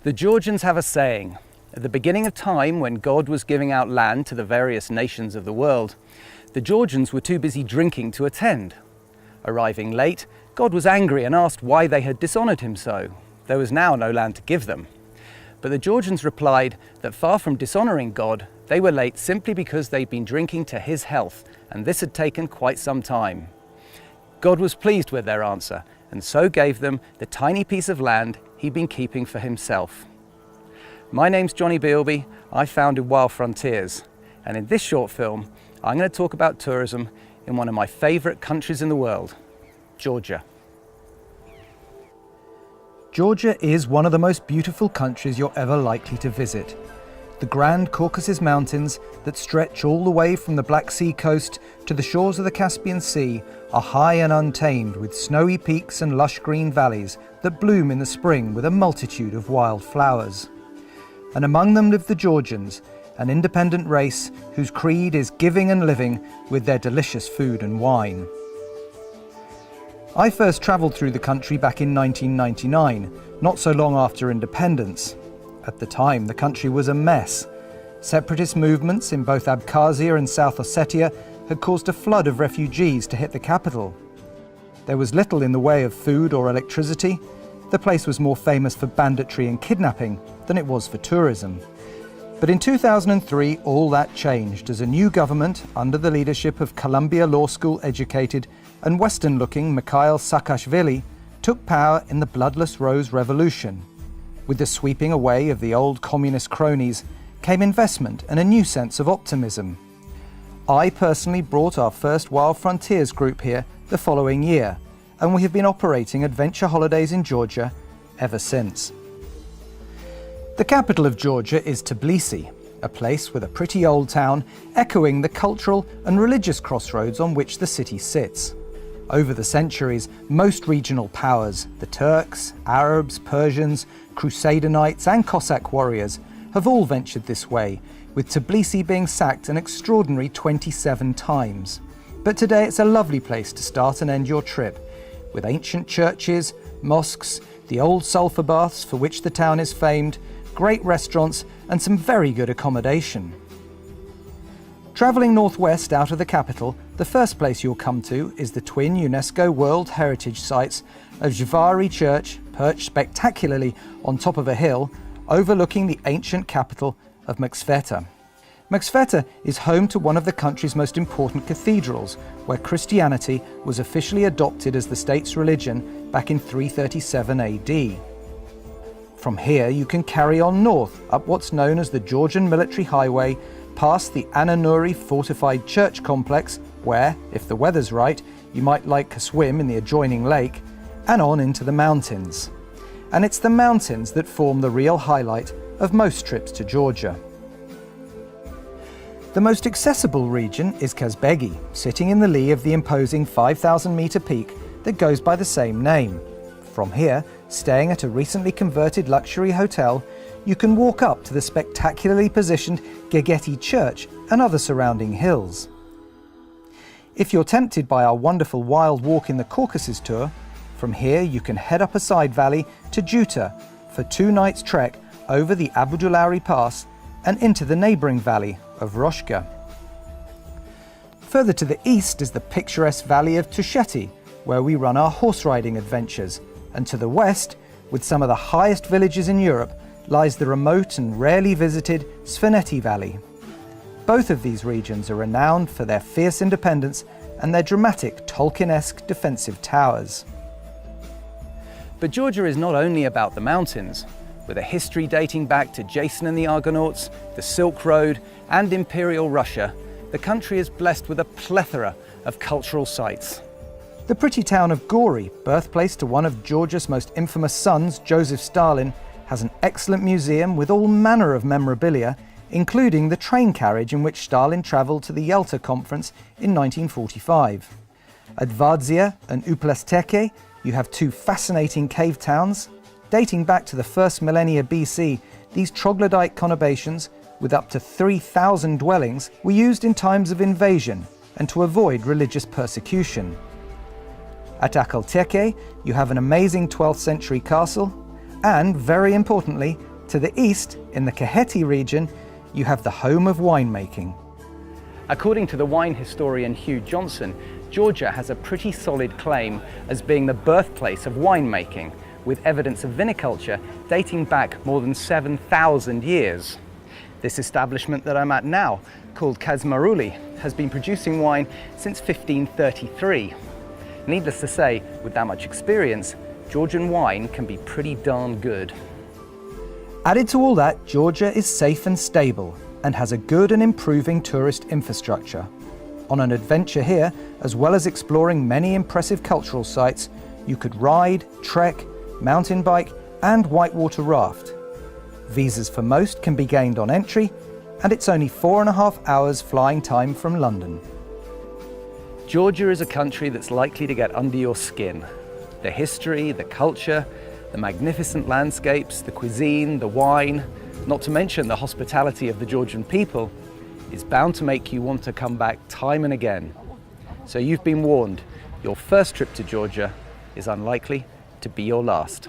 The Georgians have a saying. At the beginning of time, when God was giving out land to the various nations of the world, the Georgians were too busy drinking to attend. Arriving late, God was angry and asked why they had dishonored him so. There was now no land to give them. But the Georgians replied that far from dishonoring God, they were late simply because they'd been drinking to his health, and this had taken quite some time. God was pleased with their answer, and so gave them the tiny piece of land he'd been keeping for himself. My name's Johnny Bealby. I founded Wild Frontiers, and in this short film, I'm going to talk about tourism in one of my favourite countries in the world, Georgia. Georgia is one of the most beautiful countries you're ever likely to visit. The Grand Caucasus Mountains that stretch all the way from the Black Sea coast to the shores of the Caspian Sea are high and untamed, with snowy peaks and lush green valleys that bloom in the spring with a multitude of wild flowers. And among them live the Georgians, an independent race whose creed is giving and living with their delicious food and wine. I first travelled through the country back in 1999, not so long after independence. At the time, the country was a mess. Separatist movements in both Abkhazia and South Ossetia had caused a flood of refugees to hit the capital. There was little in the way of food or electricity. The place was more famous for banditry and kidnapping than it was for tourism. But in 2003, all that changed as a new government, under the leadership of Columbia Law School educated and Western-looking Mikhail Saakashvili, took power in the Bloodless Rose Revolution. With the sweeping away of the old communist cronies came investment and a new sense of optimism. I personally brought our first Wild Frontiers group here the following year, and we have been operating adventure holidays in Georgia ever since. The capital of Georgia is Tbilisi, a place with a pretty old town echoing the cultural and religious crossroads on which the city sits. Over the centuries, most regional powers, the Turks, Arabs, Persians, Crusader knights and Cossack warriors, have all ventured this way, with Tbilisi being sacked an extraordinary 27 times. But today it's a lovely place to start and end your trip, with ancient churches, mosques, the old sulphur baths for which the town is famed, great restaurants and some very good accommodation. Travelling northwest out of the capital, the first place you'll come to is the twin UNESCO World Heritage Sites of Zhvari Church, perched spectacularly on top of a hill, overlooking the ancient capital of Mxfeta. Mxfeta is home to one of the country's most important cathedrals, where Christianity was officially adopted as the state's religion back in 337 AD. From here you can carry on north up what's known as the Georgian Military Highway, past the Ananuri fortified church complex, where, if the weather's right, you might like a swim in the adjoining lake, and on into the mountains. And it's the mountains that form the real highlight of most trips to Georgia. The most accessible region is Kazbegi, sitting in the lee of the imposing 5,000-metre peak that goes by the same name. From here, staying at a recently converted luxury hotel, you can walk up to the spectacularly positioned Gegeti Church and other surrounding hills. If you're tempted by our wonderful Wild Walk in the Caucasus tour, from here you can head up a side valley to Juta for 2 nights trek over the Abudulari Pass and into the neighbouring valley of Roshka. Further to the east is the picturesque valley of Tusheti, where we run our horse riding adventures, and to the west, with some of the highest villages in Europe, lies the remote and rarely visited Svaneti Valley. Both of these regions are renowned for their fierce independence and their dramatic Tolkien-esque defensive towers. But Georgia is not only about the mountains. With a history dating back to Jason and the Argonauts, the Silk Road and Imperial Russia, the country is blessed with a plethora of cultural sites. The pretty town of Gori, birthplace to one of Georgia's most infamous sons, Joseph Stalin, has an excellent museum with all manner of memorabilia, including the train carriage in which Stalin travelled to the Yalta Conference in 1945. At Vadzia and Uplesteke, you have 2 fascinating cave towns. Dating back to the first millennia BC, these troglodyte conurbations, with up to 3,000 dwellings, were used in times of invasion and to avoid religious persecution. At Akalteke, you have an amazing 12th century castle and, very importantly, To the east, in the Kakheti region, you have the home of winemaking. According to the wine historian Hugh Johnson, Georgia has a pretty solid claim as being the birthplace of winemaking, with evidence of viniculture dating back more than 7,000 years. This establishment that I'm at now, called Kazmaruli, has been producing wine since 1533. Needless to say, with that much experience, Georgian wine can be pretty darn good. Added to all that, Georgia is safe and stable and has a good and improving tourist infrastructure. On an adventure here, as well as exploring many impressive cultural sites, you could ride, trek, mountain bike and whitewater raft. Visas for most can be gained on entry, and it's only 4.5 hours flying time from London. Georgia is a country that's likely to get under your skin. The history, the culture, the magnificent landscapes, the cuisine, the wine, not to mention the hospitality of the Georgian people, is bound to make you want to come back time and again. So you've been warned, your first trip to Georgia is unlikely to be your last.